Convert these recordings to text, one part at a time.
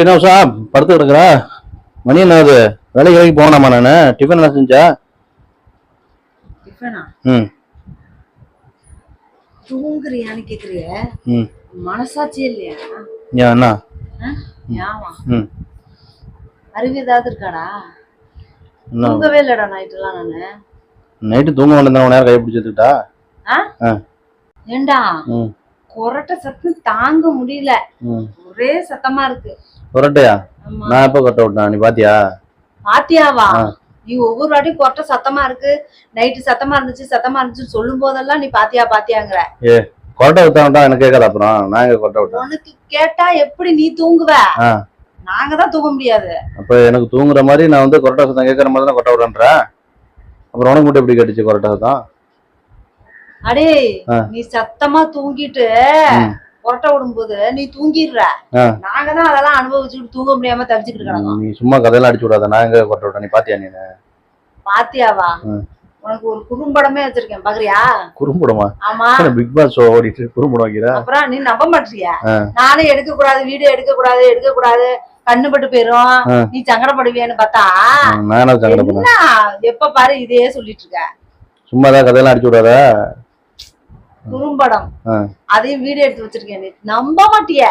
என்ன உஷா படுத்து கிடக்குறா? மணி என்னது? வேலைக்கு போகணாமா? நானு டிஃபன் என்ன செஞ்சா? டிஃபனா? ம். தூங்குறியான்னு கேக்குறிய? ம். மனசாட்சியே இல்லையா? ஏன் என்ன? ஏமா? ம். அறிவு ஏதாவது இருக்காடா? தூங்கவே இல்லடா நைட்டுலாம் நானு. நைட்டு தூங்க வேண்டாம், நேரம் கை பிடிச்சிட்டுட்டா? ஏண்டா கொரட்டை சத்தம் தாங்க முடியல, ஒரே சத்தமா இருக்கு. கொரட்டையா? நான் எப்ப கொரட்டை விட்டேன்? நீ பாத்தியா? பாத்தியாவா? நீ ஒவ்வொரு வாட்டியும் கொரட்டை சத்தமா இருக்கு, நைட்டு சத்தமா இருந்துச்சு சொல்லும் போதெல்லாம் நீ பாத்தியா பாத்தியாங்கிற. ஏ கொரட்டை விட்டா எனக்கு கேட்காத. அப்புறம் நான் எங்க கொரட்டை விட்டேன்? உனக்கு கேட்டா எப்படி நீ தூங்குவ? நாங்க தான் தூங்க முடியாது. அப்ப எனக்கு தூங்குற மாதிரி நான் வந்து கொரட்டை சத்தம் கேட்கற மாதிரி தான் கொரட்டை விடுறேன். அப்புறம் உனக்கு மட்டும் எப்படி கேட்டுச்சு கொரட்டை சத்தம்? அடே நீ சத்தமா தூங்கிட்டு கொரட்டை விடும்போது நீ தூங்கிடுற, நாங்க தான் அதெல்லாம் அனுபவிச்சுட்டு தூங்க முடியாம தவிச்சுக்கிட்டு இருக்கோம். நீ சும்மா கதையெல்லாம் அடிச்சு விடாத. நான் எங்க கொரட்டை விட்டேன்? நீ பாத்தியா? நீ பாத்தியாவா? உனக்கு ஒரு குறும்படமே வச்சிருக்கேன், பாக்குறியா? குறும்படமா? ஆமா, பிக் பாஸ் ஷோ ஓடிட்டு குறும்படம் வைக்கிற. அப்புறம் நீ நம்ப மாட்டியா? நானே எடுக்க கூடாது, வீடியோ எடுக்க கூடாது, கண்ணுபட்டு போயிரும், நீ சங்கடப்படுவியன்னு பார்த்தா என்ன எப்ப பாரு இதையே சொல்லிட்டு இருக்க. சும்மாதான் கதையெல்லாம் அடிச்சு விடாத. குறும்படம் அதையும் வீடியோ எடுத்து வச்சிருக்கேன். நீ நம்ப மாட்டிய?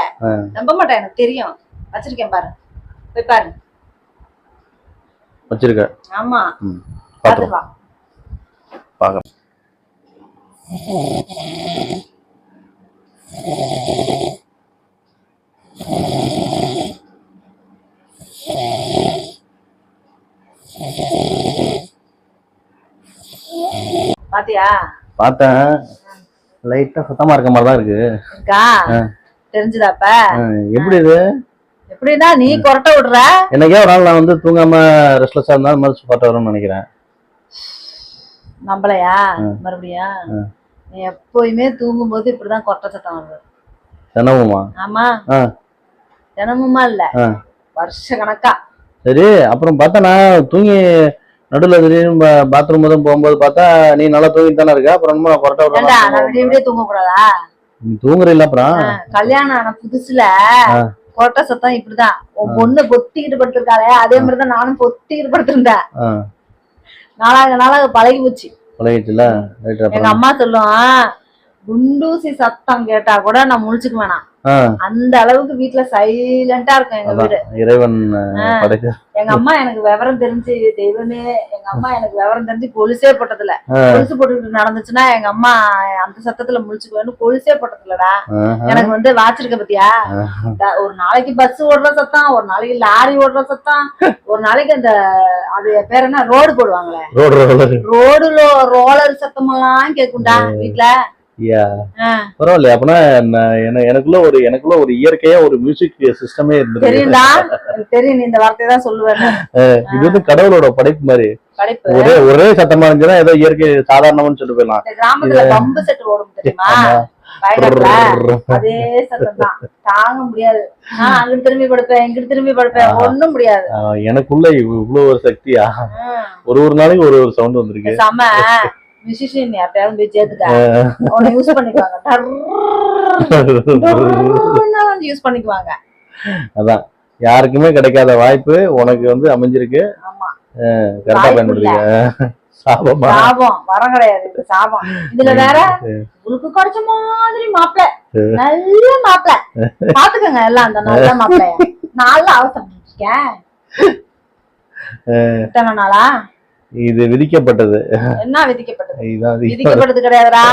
நம்ப மாட்டேன், எனக்கு தெரியும். வச்சிருக்கேன் பாரு, போய் பாரு. வச்சிருக்க? ஆமா, பாத்துவா. பாக்க பாத்தியா? பார்த்தேன். லைட்டா சத்தமா இருக்க மாதிரி தான் இருக்கு. இருக்கா? தெரிஞ்சுதாப்ப? எப்படி இது? எப்படின்னா நீ கொரட்டை விடுற. எனக்கே ஒரு நாள் நான் வந்து தூங்காம ரெஸ்ட்லெஸ்ஸா இருந்தாலும் மனசு கொரட்டை வரும்னு நினைக்கிறேன். நம்பலையா? மறுபடியும் நீ எப்பயுமே தூங்கும் போது இப்படிதான் கொரட்டை சத்தம் வருது. தினமுமா? ஆமா, தினமுமா இல்ல, வருஷ கணக்கா. சரி, அப்புறம் பார்த்தா நான் தூங்கி நடுவில் திடீர்னு பாத்ரூம் போகும்போது பார்த்தா நீ நல்லா தூங்கிட்டு தானே இருக்க. அப்புறம் கொரட்டை விடுறா? நான் விடிய தூங்க கூடாதா? நீ தூங்குற இல்ல? அப்புறம் கல்யாணம் ஆன புதுசுல கொரட்டை சத்தம் இப்படிதான். உன் பொண்ணு பொத்திக்கிட்டு படுத்திருக்காளே, அதே மாதிரிதான் நானும் பொத்திக்கிட்டு படுத்திருந்தேன். நாளாக பழகி போச்சு. பழகிச்சுல. எங்க அம்மா சொல்லும், குண்டூசி சத்தம் கேட்டா கூட நான் முழிச்சுக்க வேணாம், அந்த அளவுக்கு வீட்டுல சைலண்டா இருக்கும் எங்க வீடு. இறைவன் படைக்க. எங்க அம்மா எனக்கு விவரம் தெரிஞ்சு, தெய்வமே, எங்க அம்மா எனக்கு விவரம் தெரிஞ்சு கொலுசே போட்டதுல, கொலுசு போட்டுக்கிட்டு நடந்துச்சுன்னா எங்க அம்மா அந்த சத்தத்துல முழிச்சுக்குவேன்னு கொலுசே போட்டதுலடா. எனக்கு வந்து வாச்சிருக்க பத்தியா? ஒரு நாளைக்கு பஸ் ஓடுற சத்தம், ஒரு நாளைக்கு லாரி ஓடுற சத்தம், ஒரு நாளைக்கு அந்த அது பேர் என்ன, ரோடு போடுவாங்களே, ரோடுல ரோலர் சத்தமெல்லாம் கேக்கும்டா வீட்டுல. பரவாயில்ல. அப்பனா எனக்குள்ள ஒரு இயற்கையா ஒரு மியூசிக் சிஸ்டமே இருந்தது. தெரியும்டா, தெரியும். நீ இந்த வார்த்தையை தான் சொல்லுவேன். இது வந்து கடவுளோட படைப்பு மாதிரி. ஒரே சத்தமா இருந்துச்சுன்னா ஏதோ இயற்கை சாதாரணம்னு சொல்லிட்டு போயிடலாம். கிராமத்துல பம்பு செட் ஓடும் தெரியுமா? அதே சத்தம் தான், தாங்க முடியாது. அங்கிட்டு திரும்பி படுப்பேன், இங்கிட்டு திரும்பி படுப்பேன், ஒண்ணும் முடியாது. எனக்குள்ள இவ்வளவு ஒரு சக்தியா? ஒரு நாளைக்கு ஒரு சவுண்ட் வந்திருக்கு. செம மியூசிஷியன் யார்ட்டையாவது போய் சேர்த்துக்க, உன்னை யூஸ் பண்ணிக்குவாங்க, யூஸ் பண்ணிக்குவாங்க. அதான் யாருக்குமே கிடைக்காத வாய்ப்பு உனக்கு வந்து அமைஞ்சிருக்கு. ஆமா, கரெக்டா பயன்படுத்துங்க. சாபம் வரம் கிடையாது, இது சாபம். இதுல வேற உங்களுக்கு கிடைச்ச மாதிரி மாப்பிள்ள, நல்ல மாப்பிள்ள பாத்துக்கங்க எல்லாம். அந்த நல்ல மாப்பிள்ளைய நல்ல அவசரம் இத்தனை நாளா இது விதிக்கப்பட்டது. என்ன விதிக்கப்பட்டது? விதிக்கப்பட்டது கிடையாதுடா.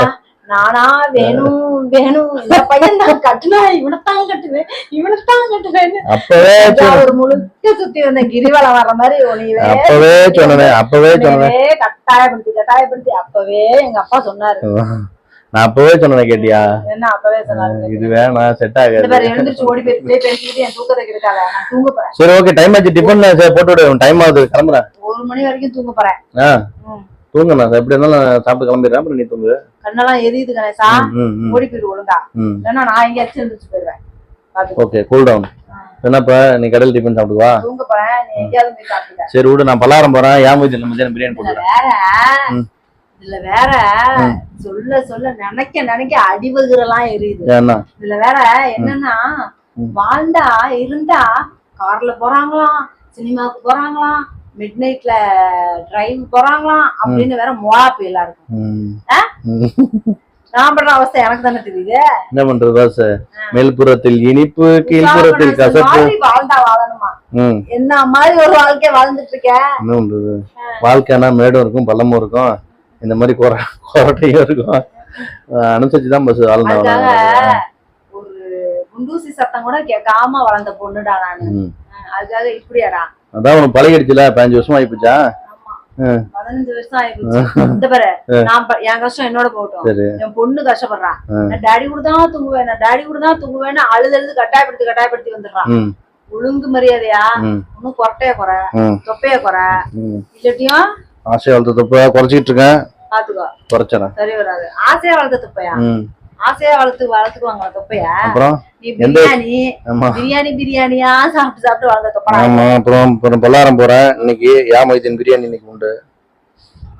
நானா வேணும் இந்த பையன் தான் கட்டுனா, இவனைத்தான் கட்டுவேன் அப்பவே ஒரு முழுக்க சுத்தி வந்த கிரிவலம் வர்ற மாதிரி அப்பவே கட்டாயப்படுத்தி அப்பவே எங்க அப்பா சொன்னாரு. நான் அப்பவே சொன்னேன், கேட்டியா? என்ன அப்பவே சொன்னாரு? இது வேணாம், செட் ஆகாது. எழுந்திருச்சு ஓடி போய் பேசிக்கிட்டு என் தூக்கத்தை கெடுக்காத, நான் தூங்க போறேன். சரி, ஓகே, டைம் ஆச்சு, டிஃபன் போட்டு விடு. டைம் ஆகுது, கிளம்புறேன். 1 மணி வரைக்கும் தூங்க போறேன். தூங்க, நான் எப்படி இருந்தாலும் சாப்பிட்டு கிளம்பிடுறேன். அப்புறம் நீ தூங்கு. கண்ணெல்லாம் எரியுது கணேசா, ஓடி போயிடு ஒழுங்கா, இல்லைன்னா நான் எங்கேயாச்சும் எழுந்திருச்சு போயிடுவேன். Okay, cool down. என்னப்பா, நீ கடையில் டிஃபன் சாப்பிடுவா? தூங்க போறேன், நீ எங்கேயாவது போய் சாப்பிடுங்க. சரி விடு, நான் பல்லாரம் போறேன். மத்தியானம் பிரியாணி போட்டுறேன். இதுல வேற சொல்ல நினைக்க அடிவகுறெல்லாம் எரியுது. இதுல வேற என்னன்னா, வாழ்ந்தா இருந்தா கார்ல போறாங்களாம், சினிமாவுக்கு போறாங்களாம், மிட் நைட்ல டிரைவ் போறாங்களாம் அப்படின்னு வேற மோப்பையில இருக்கும். நான் பண்ற அவஸ்தை எனக்கு தானே தெரியுது. என்ன பண்றது பாஸ், மேல்புறத்தில் இனிப்பு கீழ்புறத்தில் கசப்பு. வாழ்ந்தா வாழணுமா? என்ன மாதிரி ஒரு வாழ்க்கைய வாழ்ந்துட்டு இருக்கேன். என்ன பண்றது, வாழ்க்கைனா மேடும் இருக்கும் பள்ளமும் இருக்கும், இந்த மாதிரி கொரட்டையும் இருக்கும், அனுசரிச்சுதான் பஸ் வாழ்ந்தா. ஒரு குண்டூசி சத்தம் கூட கேட்காம வளர்ந்த பொண்ணுடா நானு. அதுக்காக இப்படியாடா? அதான் உனக்கு பழகிடுச்சுல, 15 வருஷம் ஆயிப்போச்சா? 15 வருஷம் ஆயிடுச்சு. இந்த பாரு, நான் என் கஷ்டம் என்னோட போகட்டும், என் பொண்ணு கஷ்டப்படுறான். நான் டாடி கூட தான் தூங்குவேன், நான் டாடி கூட தான் தூங்குவேன்னு அழுது கட்டாயப்படுத்தி வந்துடுறான். ஒழுங்கு மரியாதையா ஒன்னும் கொரட்டைய குறை, தொப்பைய குறை, இல்லாட்டியும் ஆசையா வளர்த்த தொப்பையா குறைச்சிட்டு இருக்கேன். பாத்துக்கோ, குறைச்சறேன். சரி வராது. ஆசையா வளர்த்த தொப்பையா? ஆசையா வளர்த்துக்குவாங்க தொப்பையா? அப்புறம் நீ பிரியாணியா சாப்பிட்டு வளர்ந்த தொப்பை. ஆமா, அப்புறம் பல்லாரம் போறேன் இன்னைக்கு. யாமைதீன் பிரியாணி இன்னைக்கு உண்டு.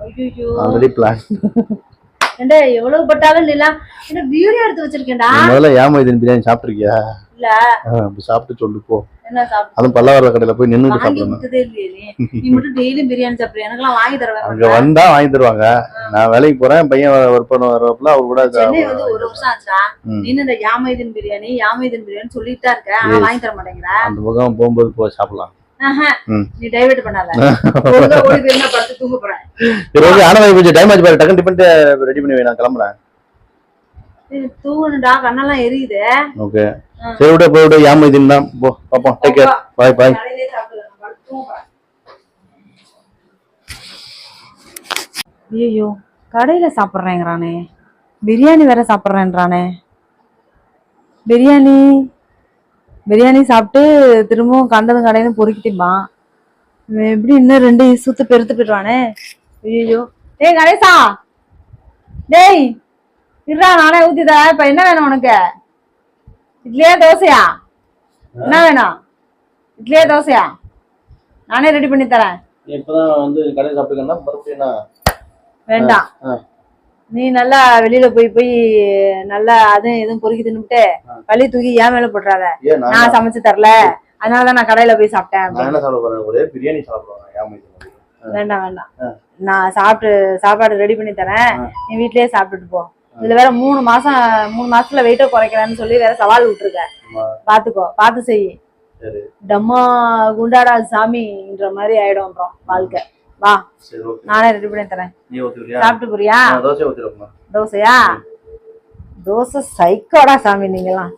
ஐயோ, ஆல்ரெடி பிளான். ஏண்டா எவ்வளவு பட்டாலும் இல்ல, என்ன வீடியோ எடுத்து வச்சிருக்கேன்டா. முதல்ல யாமைதீன் பிரியாணி சாப்பிட்டிருக்கியா? இல்ல, சாப்பிட்டு சொல்லு போ. என்ன சாப்பிட்டு? அதுவும் பல்லாவர கடையில போய் நின்னு சாப்பிடணும். நீ மட்டும் டெய்லியும் பிரியாணி சாப்பிடுற, எனக்கெல்லாம் வாங்கி தருவேன். அங்க வந்தா வாங்கி தருவாங்க. நான் வேலைக்கு போறேன், பையன் ஒர்க் பண்ண வரப்பல அவர் கூட. சென்னை வந்து 1 வருஷம் ஆச்சா, நீ இந்த யாமைதீன் பிரியாணி சொல்லிட்டு தான் இருக்க, ஆனா வாங்கி தர மாட்டேங்கிற. அந்த பக்கம் போகும்போது போய் சாப்பிடலாம். நீ டைவர்ட் பண்ணாத. ஓடி போய் என்ன படுத்து தூங்க போறேன். சரி, ஆனா கொஞ்சம் டைம் ஆச்சு பாரு, டக்குனு டிபன் ரெடி பண்ணி வை, நான் கிளம்புறேன். தூங்குடா, கண்ணெல்லாம் எரியுது. ஓகே, சரி விட போய் விட, யாமைதீன் தான் போ, பாப்போம். Take care, bye bye. ஐயோ, கடையில சாப்பிட்றேங்கிறானே, பிரியாணி வேற சாப்பிட்றேன்றானே. பிரியாணி சாப்பிட்டு திரும்பவும் கண்டதும் கடையிலும் பொறுக்கிட்டுப்பான். எப்படி இன்னும் 2 சுத்து பெருத்து போயிடுவானே. ஐயோ, டேய் கணேசா, டேய் இருடா, நானே ஊத்திதரேன். இப்ப என்ன வேணும் உனக்கு? இட்லியா தோசையா? என்ன வேணும்? இட்லியா தோசையா? நானே ரெடி பண்ணி தரேன். இப்பதான் வந்து கடை சாப்பிட்டுக்கன்னா மறுபடியும் வேண்டாம். நீ நல்லா வெளியில போய் நல்லா அதுவும் எதுவும் பொறுக்கி தின்னுட்டு பள்ளி தூக்கி ஏன் மேல போட்டுறாத. நான் சமைச்சு தரல, அதனாலதான் நான் கடையில போய் சாப்பிட்டேன். ஒரே பிரியாணி சாப்பிடுவாங்க. வேண்டாம், நான் சாப்பாடு ரெடி பண்ணி தரேன், நீ வீட்லயே சாப்பிட்டுட்டு போ. இதுல வேற 3 மாசத்துல வெயிட்ட குறைக்கிறேன்னு சொல்லி வேற சவால் விட்டுருக்க. பாத்துக்கோ, பாத்து செய். டம்மா குண்டாடா சாமின்ற மாதிரி ஆயிடும் வாழ்க்கை. வா, நானே ரெடி பண்ணி தரேன், சாப்பிட்டு போறியா? தோசையா? தோசை சைக்கோடா சாமி நீங்களாம்.